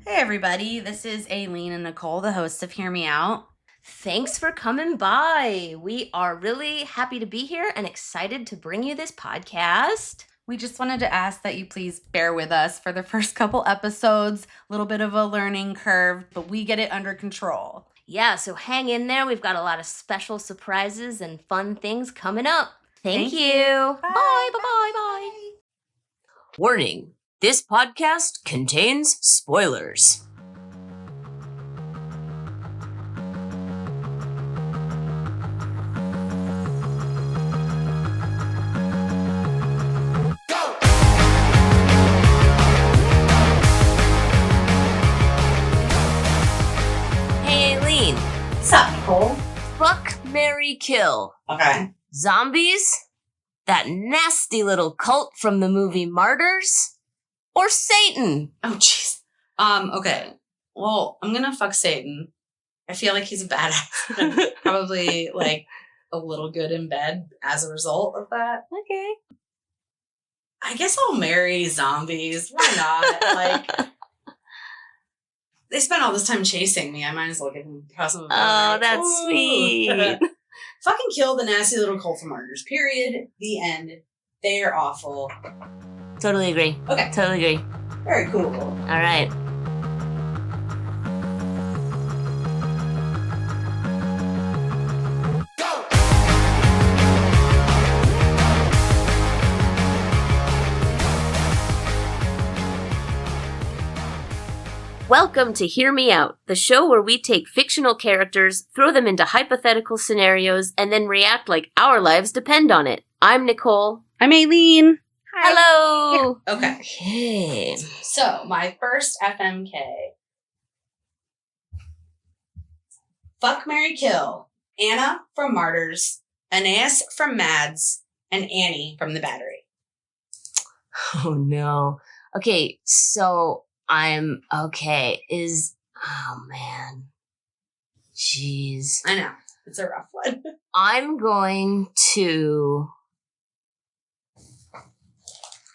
Hey everybody, this is Aileen and Nicole, the hosts of Hear Me Out. Thanks for coming by. We are really happy to be here and excited to bring you this podcast. We just wanted to ask that you please bear with us for the first couple episodes. A little bit of a learning curve, but we get it under control. Yeah, so hang in there. We've got a lot of special surprises and fun things coming up. Thank you. Bye, bye, bye. Warning. This podcast contains spoilers. Hey, Aileen. What's up, Nicole? Fuck, marry, kill. Okay. Zombies? That nasty little cult from the movie Martyrs? Or Satan? Oh, jeez. Okay. Well, I'm gonna fuck Satan. I feel like he's a badass. Probably, like, a little good in bed as a result of that. Okay. I guess I'll marry zombies. Why not? Like, they spent all this time chasing me. I might as well give them some. Oh, that's sweet. Fucking kill the nasty little cult from Martyrs. Period. The end. They are awful. Totally agree. Okay. Totally agree. Very cool. All right. Welcome to Hear Me Out, the show where we take fictional characters, throw them into hypothetical scenarios, and then react like our lives depend on it. I'm Nicole. I'm Aileen. Hi. Hello. Yeah. Okay. Okay. So, my first FMK. Fuck, marry, kill. Anna from Martyrs, Anais from Mads, and Annie from The Battery. Oh, no. Okay, so oh, man. Jeez. I know. It's a rough one. I'm going to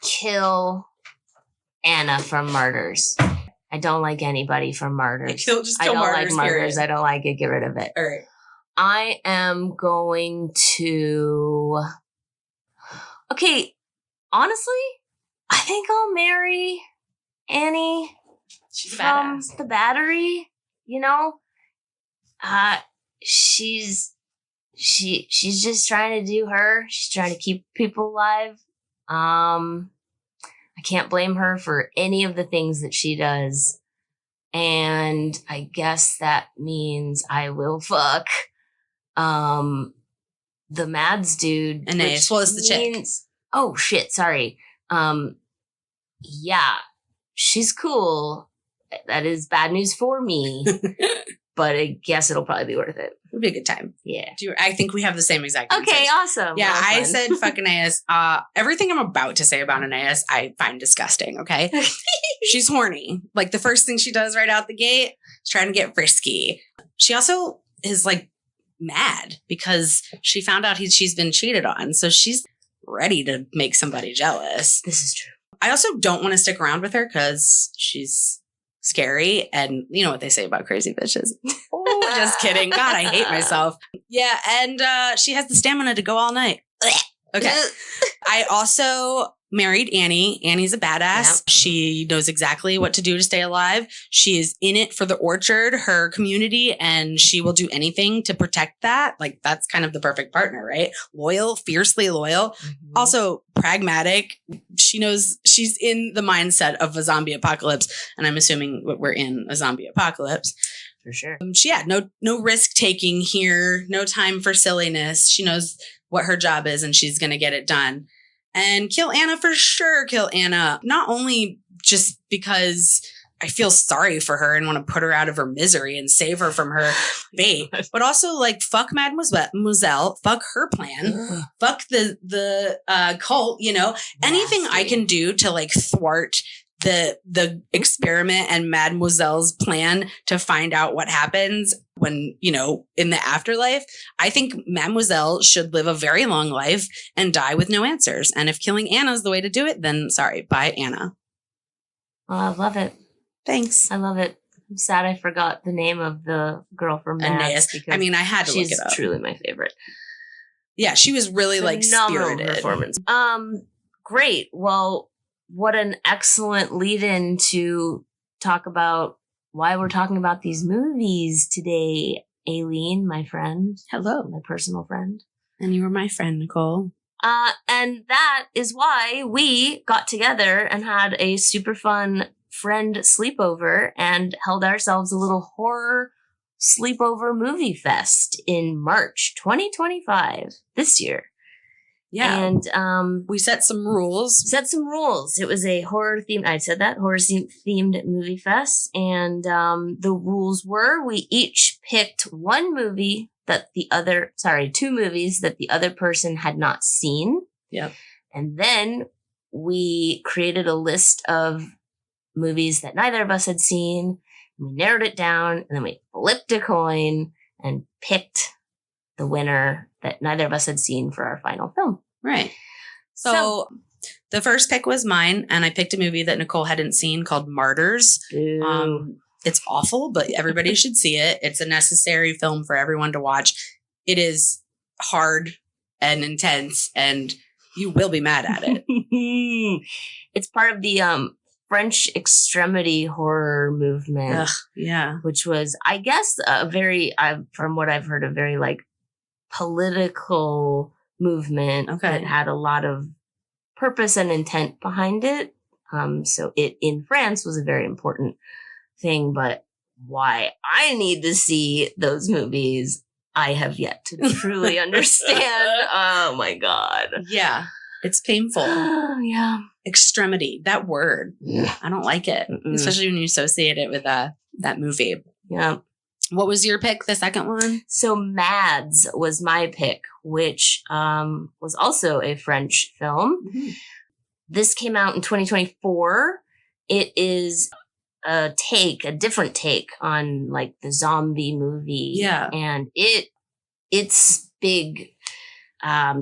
kill Anna from Martyrs. I don't like anybody from Martyrs. Just kill I don't Martyrs, like Martyrs. period. I don't like it. Get rid of it. All right. I am going to... Okay, honestly, I think I'll marry Annie She's from badass. The Battery. You know, she's just trying to do her. She's trying to keep people alive. I can't blame her for any of the things that she does. And I guess that means I will fuck the Mads dude. Anais. Well, it's the chick. Oh shit, sorry. Yeah, she's cool. That is bad news for me. But I guess it'll probably be worth it. It'll be a good time. Yeah. I think we have the same exact answers. Okay, awesome. Yeah, Well, I fun. said fuck Anais. Everything I'm about to say about Anais, I find disgusting, okay? She's horny. Like, the first thing she does right out the gate is trying to get frisky. She also is, like, mad because she found out she's been cheated on. So she's ready to make somebody jealous. This is true. I also don't want to stick around with her because she's scary. And you know what they say about crazy bitches. Oh, just kidding. God, I hate myself. Yeah, and she has the stamina to go all night. Okay. I also married Annie. Annie's a badass. Yep. She knows exactly what to do to stay alive. She is in it for the orchard, her community, and she will do anything to protect that. Like, that's kind of the perfect partner, right? Loyal, fiercely loyal. Mm-hmm. Also pragmatic. She knows she's in the mindset of a zombie apocalypse, and I'm assuming we're in a zombie apocalypse. For sure. She had no risk taking here, no time for silliness. She knows what her job is, and she's going to get it done. And kill Anna for sure. Kill Anna, not only just because I feel sorry for her and want to put her out of her misery and save her from her fate, but also, like, fuck Mademoiselle, fuck her plan, fuck the cult. You know, anything I can do to, like, thwart the experiment and Mademoiselle's plan to find out what happens when, you know, in the afterlife. I think Mademoiselle should live a very long life and die with no answers. And if killing Anna's the way to do it, then sorry, bye, Anna. Oh, I love it. Thanks. I love it. I'm sad I forgot the name of the girl from Mads. I mean, I had to look it up. She's truly my favorite. Yeah, she was really Phenomenal spirited. Performance. Great. Well, what an excellent lead-in to talk about why we're talking about these movies today, Aileen, my friend. Hello. My personal friend. And you were my friend, Nicole. And that is why we got together and had a super fun friend sleepover and held ourselves a little horror sleepover movie fest in March 2025 this year. Yeah. And we set some rules. It was a horror themed, I said that, horror themed movie fest. And the rules were we each picked two movies that the other person had not seen. Yep. And then we created a list of movies that neither of us had seen. We narrowed it down, and then we flipped a coin and picked the winner that neither of us had seen for our final film. Right. So the first pick was mine, and I picked a movie that Nicole hadn't seen called Martyrs. It's awful, but everybody should see it. It's a necessary film for everyone to watch. It is hard and intense, and you will be mad at it. It's part of the French extremity horror movement. Ugh, yeah. Which was, I guess, a very, from what I've heard, a very political movement that had a lot of purpose and intent behind it. So it in France was a very important thing, but why I need to see those movies, I have yet to truly understand. Oh my God. Yeah. It's painful. Yeah. Extremity. That word. Yeah. I don't like it, especially when you associate it with that movie. Yeah. What was your pick, the second one? So Mads was my pick, which was also a French film. Mm-hmm. This came out in 2024. It is a different take on the zombie movie. Yeah. And its big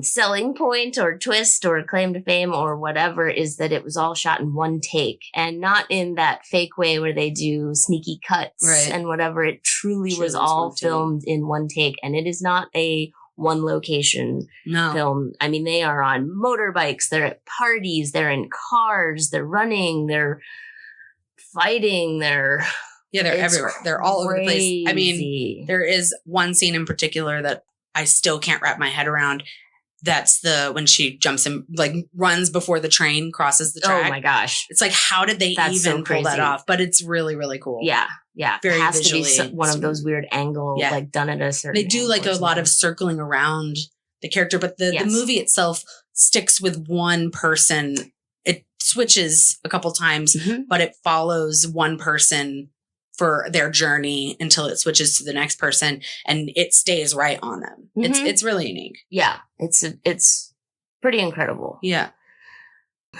selling point or twist or claim to fame or whatever is that it was all shot in one take, and not in that fake way where they do sneaky cuts and whatever. It truly was all filmed in one take, and it is not a one location film. I mean, they are on motorbikes, they're at parties, they're in cars, they're running, they're fighting, they're everywhere. They're all over the place. I mean, there is one scene in particular that I still can't wrap my head around. That's when she jumps and runs before the train crosses the track. Oh my gosh. It's how did they even pull that off? But it's really, really cool. Yeah. Yeah. Very it has visually, to be one of those weird angles, done at a certain They do a lot of circling around the character, but the movie itself sticks with one person. It switches a couple times, but it follows one person for their journey until it switches to the next person, and it stays right on them. It's really unique. Yeah, it's pretty incredible. Yeah.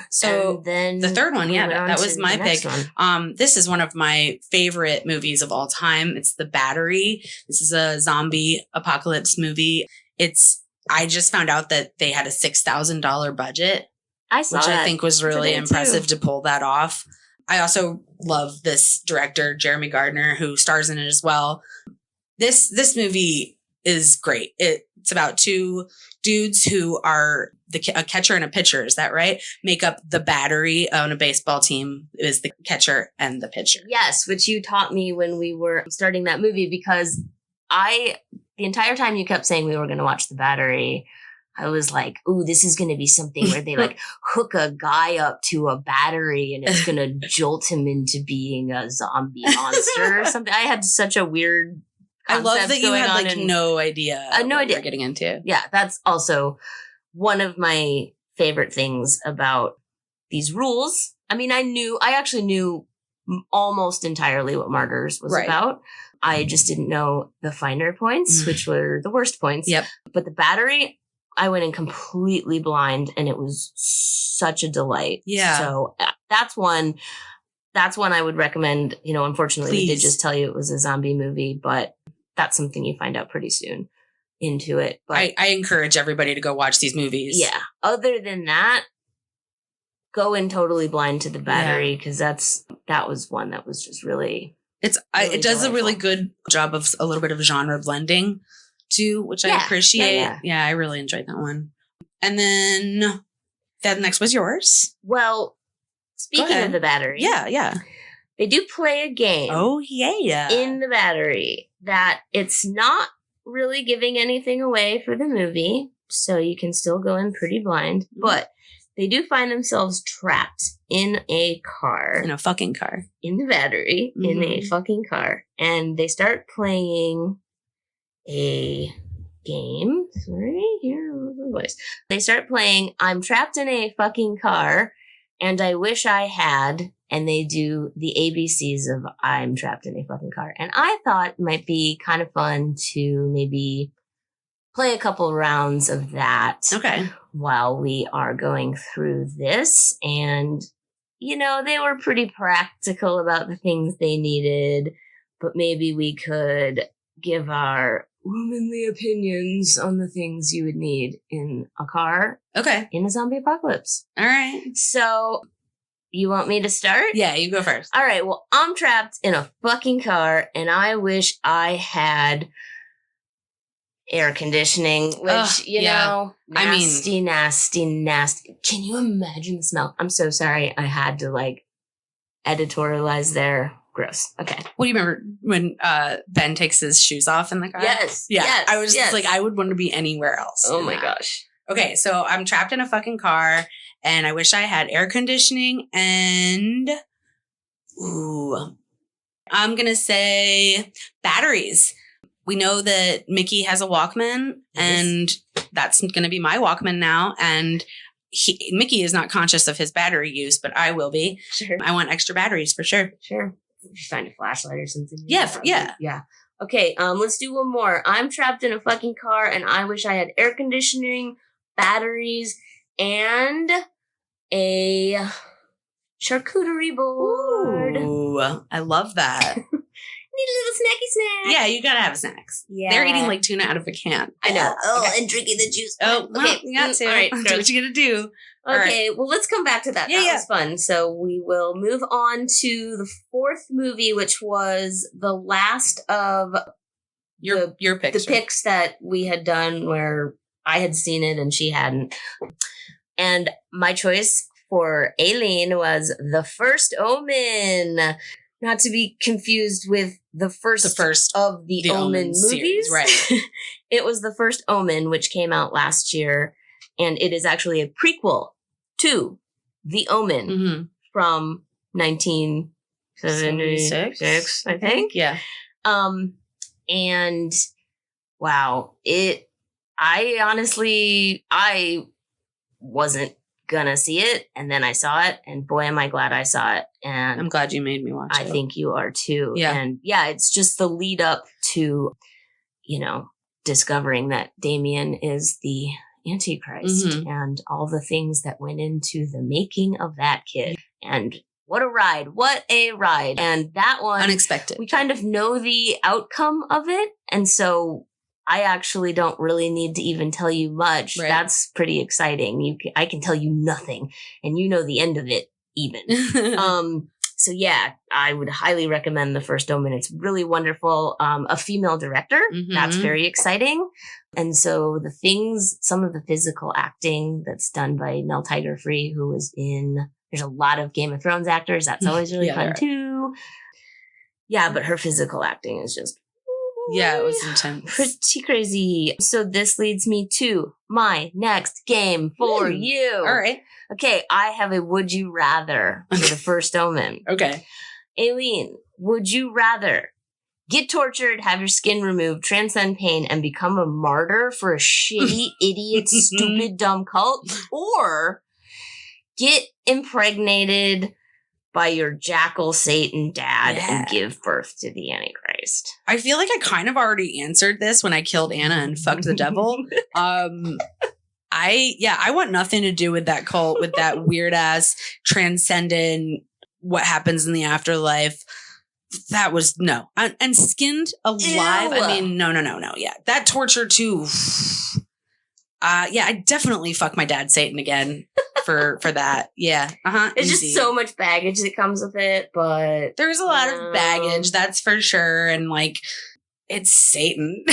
So and then the third one, that was my pick. This is one of my favorite movies of all time. It's The Battery. This is a zombie apocalypse movie. I just found out that they had a $6,000 budget. I saw which that I think was really impressive to pull that off. I also love this director, Jeremy Gardner, who stars in it as well. This movie is great. It's about two dudes who are a catcher and a pitcher. Is that right? Make up the Battery on a baseball team. Is the catcher and the pitcher. Yes, which you taught me when we were starting that movie, because the entire time you kept saying we were going to watch The Battery, I was like, ooh, this is going to be something where they hook a guy up to a battery and it's going to jolt him into being a zombie monster or something. I had such a weird I love that you had no idea what you're getting into. Yeah, that's also one of my favorite things about these rules. I mean, I actually knew almost entirely what Martyrs was about. I just didn't know the finer points, which were the worst points. Yep. But The Battery, I went in completely blind, and it was such a delight. Yeah. So that's one I would recommend. Unfortunately, we did just tell you it was a zombie movie, but that's something you find out pretty soon into it. But I encourage everybody to go watch these movies. Yeah. Other than that, go in totally blind to the battery because that was one that was just really it does a really good job of a little bit of genre blending too, which I appreciate. Yeah, I really enjoyed that one. And then that next was yours. Well, speaking of the battery. Yeah. They do play a game. Oh, yeah. In the battery that it's not really giving anything away for the movie, so you can still go in pretty blind, but they do find themselves trapped in a car. In a fucking car. In the battery, in a fucking car. And they start playing a game. Sorry, here the voice. They start playing I'm trapped in a fucking car and I wish I had, and they do the ABCs of I'm trapped in a fucking car. And I thought it might be kind of fun to maybe play a couple rounds of that while we are going through this. And, you know, they were pretty practical about the things they needed, but maybe we could give our womanly opinions on the things you would need in a car. In a zombie apocalypse. All right. So, you want me to start? Yeah, you go first. All right. Well, I'm trapped in a fucking car, and I wish I had air conditioning, which, you know, nasty. Can you imagine the smell? I'm so sorry. I had to, like, editorialize there. Gross. Okay. Well, you remember when Ben takes his shoes off in the car? Yes. Yeah. Yes, I was just like, I would want to be anywhere else. Oh my gosh. Okay, so I'm trapped in a fucking car, and I wish I had air conditioning, and I'm going to say batteries. We know that Mickey has a Walkman, and that's going to be my Walkman now, and Mickey is not conscious of his battery use, but I will be. Sure. I want extra batteries for sure. Sure. Just find a flashlight or something. Yeah. Okay, let's do one more. I'm trapped in a fucking car, and I wish I had air conditioning, batteries, and a charcuterie board. Ooh, I love that. Need a little snacky snack. Yeah, you gotta have snacks. Yeah. They're eating like tuna out of a can. I know. And drinking the juice. Oh, well, you got to. All right, do what you gotta do. Okay, well, let's come back to that. That was fun. So we will move on to the fourth movie, which was the last of your picks. The picks that we had done where I had seen it and she hadn't. And my choice for Aileen was The First Omen. Not to be confused with the first of the Omen movies. Series, right. It was The First Omen, which came out last year. And it is actually a prequel to The Omen from 1976, I think. Yeah. And wow, I wasn't gonna see it, and then I saw it, and boy, am I glad I saw it. And I'm glad you made me watch it. I think you are too. Yeah. And yeah, it's just the lead up to, you know, discovering that Damien is the Antichrist and all the things that went into the making of that kid. And what a ride. And that one, unexpected. We kind of know the outcome of it. And so I actually don't really need to even tell you much. Right. That's pretty exciting. I can tell you nothing and you know the end of it even. So yeah, I would highly recommend The First Omen. It's really wonderful. A female director. That's very exciting. And so some of the physical acting that's done by Mel Tigerfree, who was there's a lot of Game of Thrones actors. That's always really fun too. Yeah, but her physical acting is just it was intense. Pretty crazy. So this leads me to my next game for you. All right. Okay, I have a would you rather for The First Omen. Okay. Aileen, would you rather get tortured, have your skin removed, transcend pain, and become a martyr for a shitty, idiot, stupid, dumb cult? Or get impregnated by your jackal Satan dad and give birth to the Antichrist? I feel like I kind of already answered this when I killed Anna and fucked the devil. I want nothing to do with that cult, with that weird ass transcendent what happens in the afterlife. That was no. And skinned alive. Ew. I mean, no. Yeah. That torture too. I definitely fuck my dad Satan again. for that. Yeah. It's easy. just so much baggage that comes with it, but There's a lot of baggage, that's for sure. And like, it's Satan.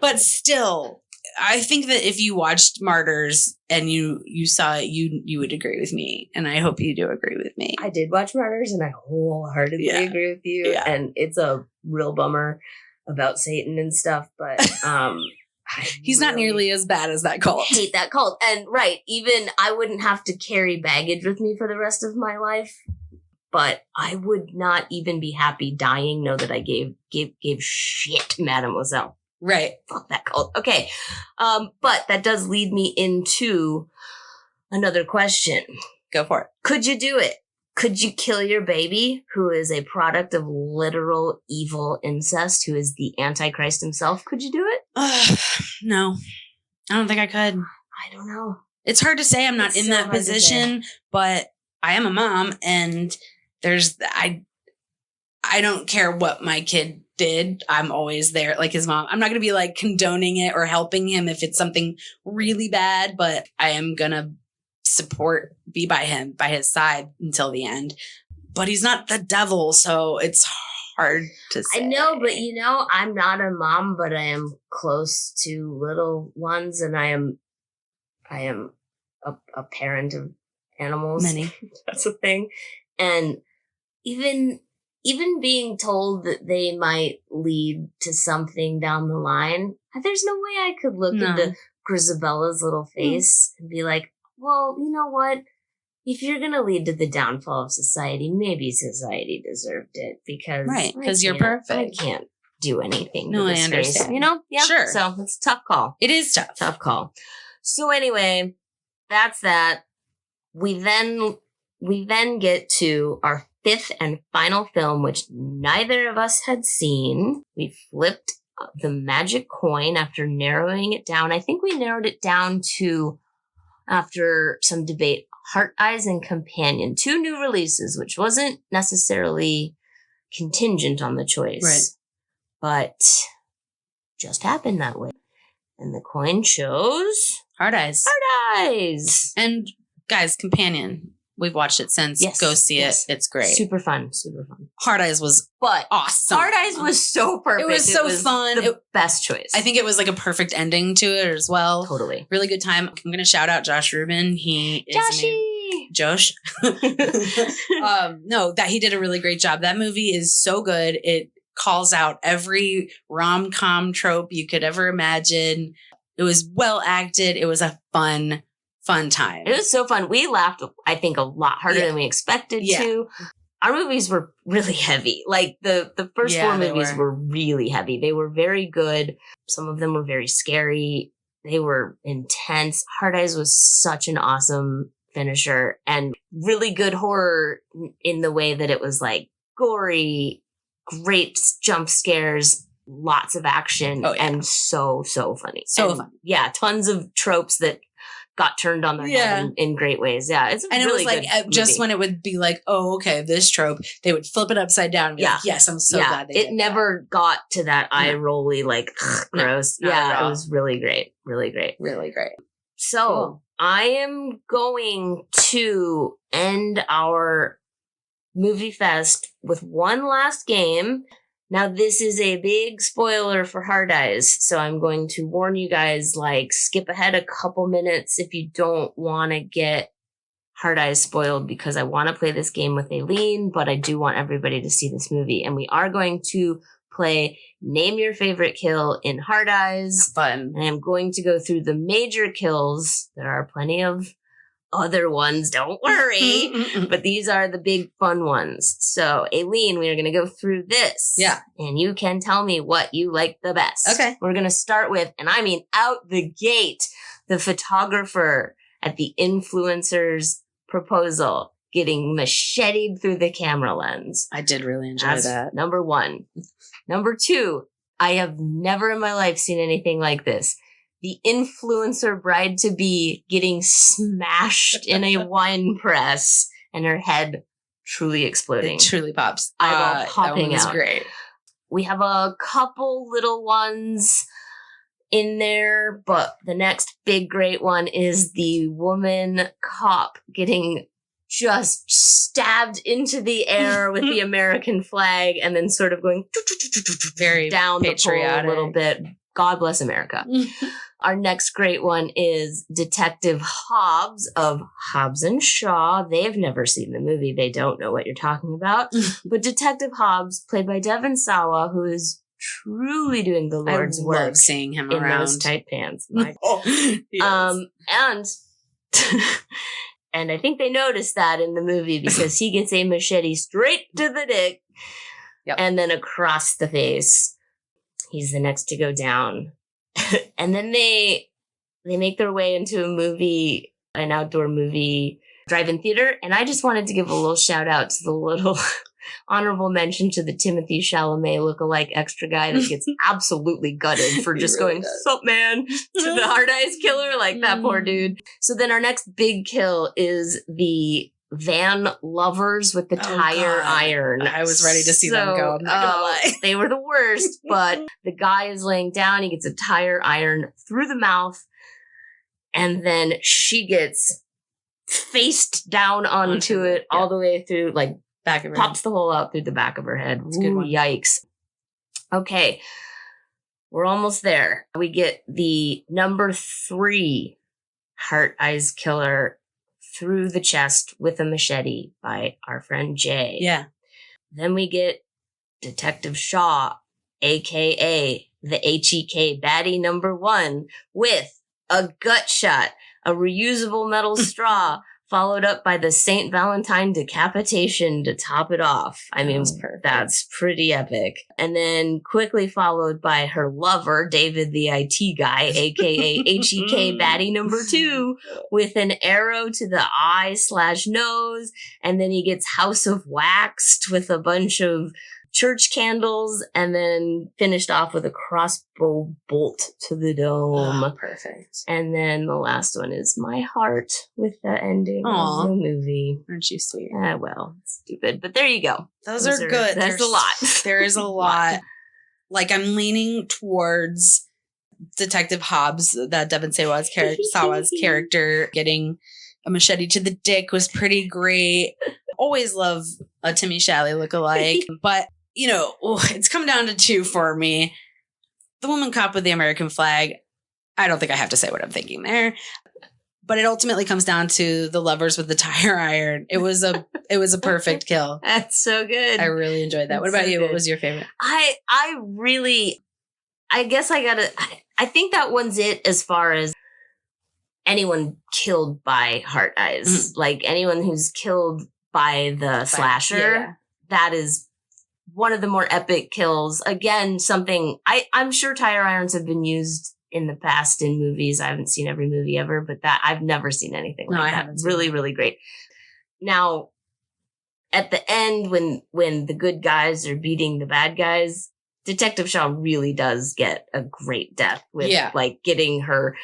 But still, I think that if you watched Martyrs and you saw it, you would agree with me. And I hope you do agree with me. I did watch Martyrs and I wholeheartedly agree with you. Yeah. And it's a real bummer about Satan and stuff, but he's not nearly as bad as that cult. I hate that cult. And even I wouldn't have to carry baggage with me for the rest of my life, but I would not even be happy dying. Know that I gave shit to Mademoiselle. Right. Fuck that cult. Okay. But that does lead me into another question. Go for it. Could you do it? Could you kill your baby, who is a product of literal evil incest, who is the Antichrist himself? Could you do it? No. I don't think I could. I don't know. It's hard to say. I'm not in that position, but I am a mom, and I don't care what my kid did. I'm always there, like his mom. I'm not going to be like condoning it or helping him if it's something really bad, but I am going to be by his side until the end. But he's not the devil, so it's hard to say. I know, but I'm not a mom, but I am close to little ones, and I am a parent of animals. Many. That's a thing. And even being told that they might lead to something down the line, there's no way I could look into Grisabella's little face and be like, well, you know what? If you're going to lead to the downfall of society, maybe society deserved it because you're perfect. I can't do anything. No, to I this understand. Face, Yeah. Sure. So it's a tough call. It is tough. Tough call. So anyway, that's that. We then get to our fifth and final film, which neither of us had seen. We flipped the magic coin after narrowing it down. I think we narrowed it down to, after some debate, Heart, Eyes, and Companion. 2 new releases, which wasn't necessarily contingent on the choice. Right. But just happened that way. And the coin chose Heart Eyes. Heart Eyes. And guys, Companion. We've watched it since. Yes, Go see it. It's great. Super fun. Super fun. Heart Eyes was awesome. Heart Eyes was so perfect. It was so fun. The best choice. I think it was like a perfect ending to it as well. Totally. Really good time. I'm going to shout out Josh Rubin. He is Josh. That he did a really great job. That movie is so good. It calls out every rom-com trope you could ever imagine. It was well acted. It was a fun time. It was so fun. We laughed, I think, a lot harder than we expected to. Our movies were really heavy. Like the first 4 movies were really heavy. They were very good. Some of them were very scary. They were intense. Heart Eyes was such an awesome finisher and really good horror in the way that it was like gory, great jump scares, lots of action, and so funny. Fun. Yeah, tons of tropes that got turned on their head in great ways. Yeah, it's and really it was like just when it would be like, oh, okay, this trope, they would flip it upside down. And be like, yes, I'm so glad they did. It never got to that eye rolly like gross. It was really great, really great, really great. So I am going to end our movie fest with one last game. Now, this is a big spoiler for Heart Eyes, so I'm going to warn you guys, like, skip ahead a couple minutes if you don't want to get Heart Eyes spoiled, because I want to play this game with Aileen, but I do want everybody to see this movie. And we are going to play Name Your Favorite Kill in Heart Eyes. Fun. And I'm going to go through the major kills. There are plenty of other ones, don't worry. But these are the big fun ones. So, Aileen, we are going to go through this. Yeah. And you can tell me what you like the best. Okay. We're going to start with, and I mean out the gate, the photographer at the influencer's proposal getting macheted through the camera lens. I did really enjoy that. Number 1. Number 2, I have never in my life seen anything like this. The influencer bride-to-be getting smashed in a wine press and her head truly exploding. It truly pops. Eyeball popping that one was out. Great. We have a couple little ones. in there, but the next big great one is the woman cop getting just stabbed into the air with the American flag and then sort of going very down the pole a patriotic. little bit. God bless America. Our next great one is Detective Hobbs of Hobbs and Shaw. They've never seen the movie. They don't know what you're talking about. But Detective Hobbs, played by Devon Sawa, who is truly doing the Lord's work. I love seeing him in around. those tight pants. And I think they noticed that in the movie because he gets a machete straight to the dick and then across the face. He's the next to go down. And then they make their way into a movie, an outdoor movie drive-in theater. And I just wanted to give a little shout out to the little honorable mention to the Timothy Chalamet lookalike extra guy that gets absolutely gutted for just really going, sup man, to the hard eyes killer, like that poor dude. So then our next big kill is the van lovers with the tire iron. I was ready to see them go. I'm not gonna lie. They were the worst, but the guy is laying down. He gets a tire iron through the mouth, and then she gets faced down onto it all the way through, like back of her pops the hole out through the back of her head. It's a good one. Yikes. Okay, we're almost there. We get the number 3 heart eyes killer through the chest with a machete by our friend Jay. Yeah. Then we get Detective Shaw, a.k.a. the HEK baddie number 1, with a gut shot, a reusable metal straw, followed up by the St. Valentine decapitation to top it off. I mean, that's pretty epic. And then quickly followed by her lover, David the IT guy, aka HEK baddie number 2, with an arrow to the eye/nose. And then he gets House of Waxed with a bunch of church candles, and then finished off with a crossbow bolt to the dome. Oh, perfect. And then the last one is my heart with the ending of the movie. Aren't you sweet? Well, stupid, but there you go. Those are good. There's a lot. There is a lot. Like, I'm leaning towards Detective Hobbs, that Devon Sawa's character, getting a machete to the dick was pretty great. Always love a Timmy Chalamet lookalike, but you know, it's come down to 2 for me. The woman cop with the American flag. I don't think I have to say what I'm thinking there, but it ultimately comes down to the lovers with the tire iron. It was a perfect kill. That's so good. I really enjoyed that. What about you? What was your favorite? I think that one's it as far as anyone killed by heart eyes. Mm-hmm. Like anyone who's killed by the slasher, that is one of the more epic kills. Again, something I'm sure tire irons have been used in the past in movies. I haven't seen every movie ever, but that I've never seen anything like that. Really, really great. Now, at the end, when the good guys are beating the bad guys, Detective Shaw really does get a great death with like getting her.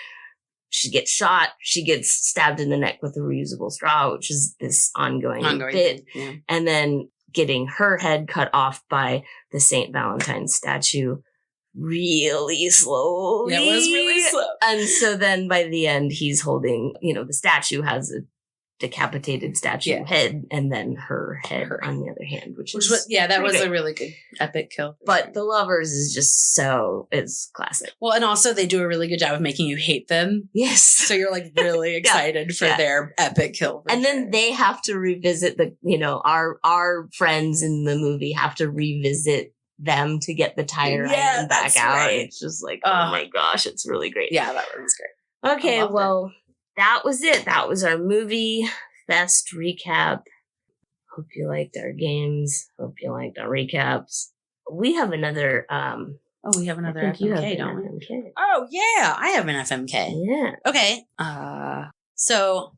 She gets shot. She gets stabbed in the neck with a reusable straw, which is this ongoing bit. Yeah. And then getting her head cut off by the St. Valentine statue really slowly. Yeah, it was really slow. And so then by the end, he's holding, the statue has a decapitated statue head, and then her head on the other hand, which was that was a really good epic kill. But the lovers is just it's classic. Well, and also they do a really good job of making you hate them. Yes. So you're like really excited for their epic kill. And then they have to revisit our friends in the movie have to revisit them to get the tire iron back out. Right. It's just like, oh my gosh, it's really great. Yeah, that one was great. Okay, well, that was it. That was our movie fest recap. Hope you liked our games. Hope you liked our recaps. We have another we have another FMK, don't we? FMK. Oh yeah, I have an FMK. Yeah. Okay. So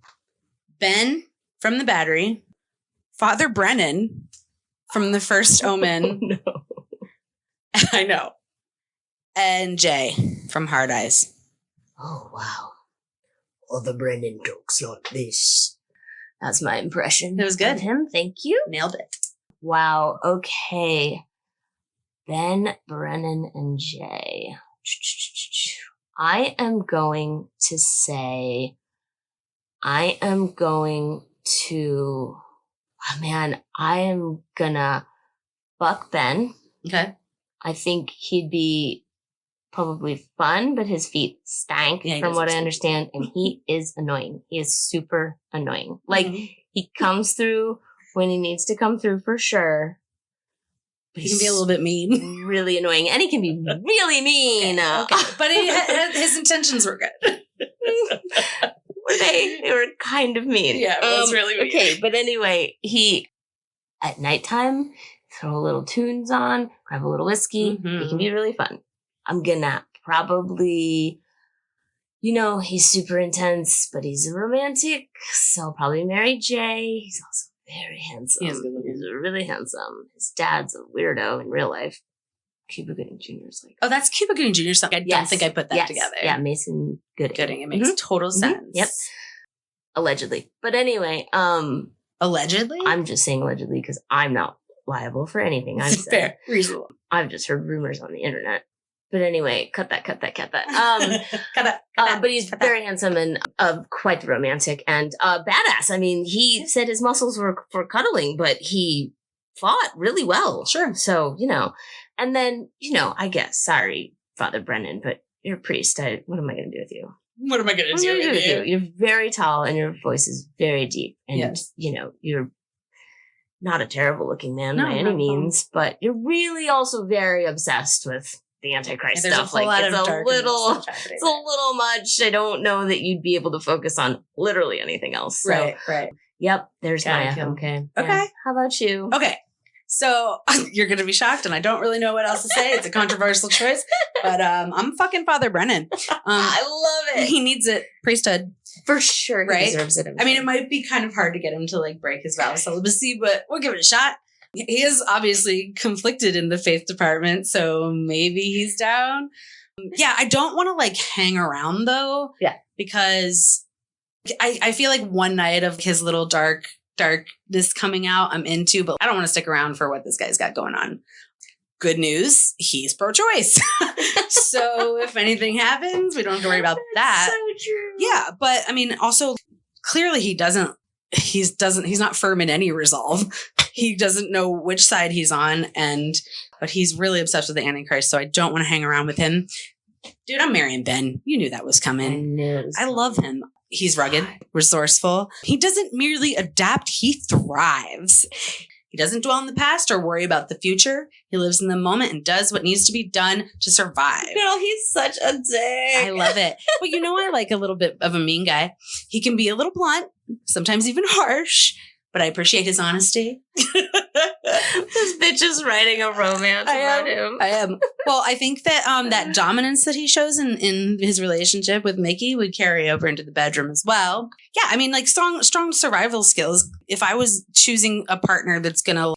Ben from the Battery, Father Brennan from the first Omen. Oh, no. I know. And Jay from Hard Eyes. Oh wow. Other Brennan talks like this. That's my impression. It was good. Of him. Thank you. Nailed it. Wow. Okay. Ben, Brennan, and Jay. I am going to say, I am going to buck Ben. Okay. I think he'd be probably fun, but his feet stank from what I understand. And he is annoying. He is super annoying. Like he comes through when he needs to come through for sure. He can be a little bit mean. Really annoying. And he can be really mean. Okay. But his intentions were good. Were they? They were kind of mean. Yeah, it was really mean. Okay, but anyway, at nighttime, throw a little tunes on, grab a little whiskey. It can be really fun. I'm gonna probably, he's super intense, but he's a romantic, so I'll probably marry Jay. He's also very handsome. He's really handsome. His dad's a weirdo in real life. Cuba Gooding Jr. is like... Oh, that's Cuba Gooding Jr. I don't think I put that together. Yeah, Mason Gooding. It makes total sense. Yep. Allegedly. But anyway, allegedly? I'm just saying allegedly because I'm not liable for anything I've said. Fair. Reasonable. I've just heard rumors on the internet. But anyway, cut that. Cut that. But he's very handsome and quite romantic and badass. I mean, he said his muscles were for cuddling, but he fought really well. Sure. So, and then, I guess, sorry, Father Brennan, but you're a priest. What am I going to do with you? What am I going to do with you? You're very tall and your voice is very deep. And, you're not a terrible looking man by any means, but you're really also very obsessed with the Antichrist stuff. It's a little much. I don't know that you'd be able to focus on literally anything else. So, right. Yep. There's my FMK. Okay. Yeah. How about you? Okay. So you're going to be shocked, and I don't really know what else to say. It's a controversial choice, but I'm fucking Father Brennan. I love it. He needs it. Priesthood. For sure. Right? He deserves it. I mean, it might be kind of hard to get him to break his vow of celibacy, but we'll give it a shot. He is obviously conflicted in the faith department, so maybe he's down. Yeah, I don't want to hang around though. Yeah. Because I feel like one night of his little darkness coming out, I'm into, but I don't want to stick around for what this guy's got going on. Good news, he's pro-choice. So if anything happens, we don't have to worry about that. So true. Yeah, but I mean, also clearly he's not firm in any resolve. He doesn't know which side he's on, but he's really obsessed with the Antichrist, so I don't want to hang around with him. Dude, I'm marrying Ben. You knew that was coming. I love him. He's rugged, resourceful. He doesn't merely adapt, he thrives. He doesn't dwell in the past or worry about the future. He lives in the moment and does what needs to be done to survive. Girl, he's such a dick. I love it. But I like a little bit of a mean guy. He can be a little blunt, sometimes even harsh, but I appreciate his honesty. This bitch is writing a romance about him. I am. Well, I think that that dominance that he shows in his relationship with Mickey would carry over into the bedroom as well. Yeah, I mean, strong survival skills. If I was choosing a partner that's going to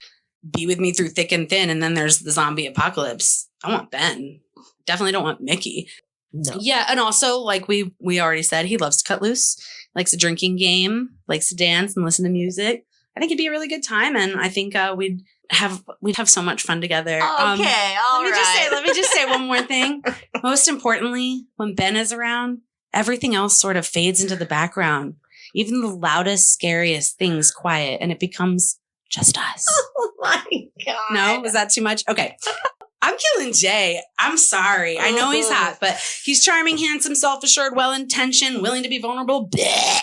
be with me through thick and thin, and then there's the zombie apocalypse, I want Ben. Definitely don't want Mickey. No. Yeah, and also, we already said, he loves to cut loose, likes a drinking game, likes to dance and listen to music. I think it'd be a really good time, and I think we'd have so much fun together. Okay, all right. Let me just say one more thing. Most importantly, when Ben is around, everything else sort of fades into the background. Even the loudest, scariest things quiet, and it becomes just us. Oh my God. No? Was that too much? Okay. I'm killing Jay. I'm sorry. I know he's hot, but he's charming, handsome, self-assured, well-intentioned, willing to be vulnerable. Blech.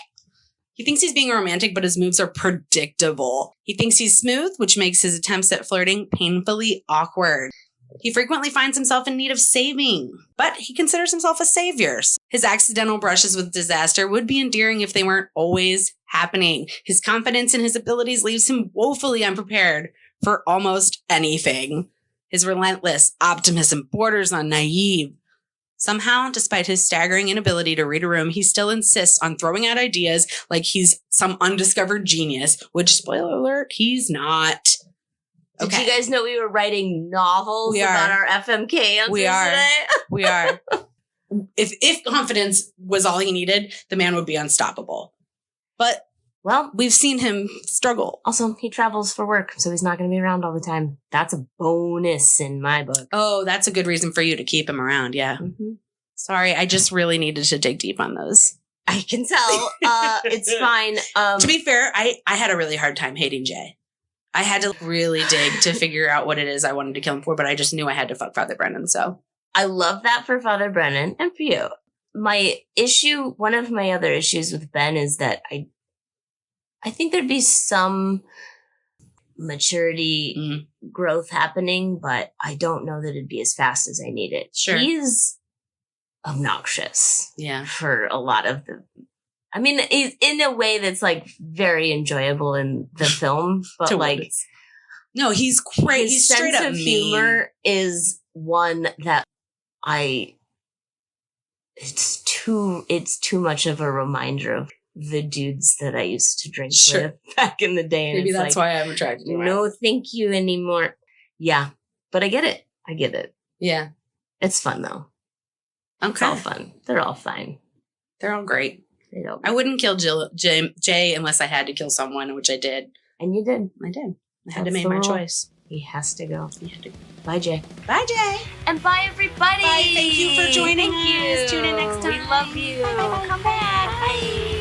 He thinks he's being romantic, but his moves are predictable. He thinks he's smooth, which makes his attempts at flirting painfully awkward. He frequently finds himself in need of saving, but he considers himself a savior. His accidental brushes with disaster would be endearing if they weren't always happening. His confidence in his abilities leaves him woefully unprepared for almost anything. His relentless optimism borders on naive. Somehow, despite his staggering inability to read a room, he still insists on throwing out ideas like he's some undiscovered genius, which, spoiler alert, he's not. Okay. Did you guys know we were writing novels about our FMK answers today? We are. If confidence was all he needed, the man would be unstoppable. But, well, we've seen him struggle. Also, he travels for work, so he's not going to be around all the time. That's a bonus in my book. Oh, that's a good reason for you to keep him around, yeah. Mm-hmm. Sorry, I just really needed to dig deep on those. I can tell. It's fine. To be fair, I had a really hard time hating Jay. I had to really dig to figure out what it is I wanted to kill him for, but I just knew I had to fuck Father Brennan, so. I love that for Father Brennan and for you. One of my other issues with Ben is that I think there'd be some maturity growth happening, but I don't know that it'd be as fast as I need it. Sure. He's obnoxious. Yeah. For a lot of he's in a way that's like very enjoyable in the film, but like, no, he's great. He's sense straight up of mean. humor is one that it's too much of a reminder of the dudes that I used to drink with back in the day. And maybe it's that's like, why I'm attracted to him. No, thank you anymore. Yeah, but I get it. Yeah. It's fun though. Okay. It's all fun. They're all fine. They're all great. I wouldn't kill Jay unless I had to kill someone, which I did. And you did. I did. I had to make my choice. He has to go. Bye, Jay. Bye, Jay. And bye, everybody. Bye. Thank you for joining us. You. Tune in next time. We love you. Bye. Come back. Bye.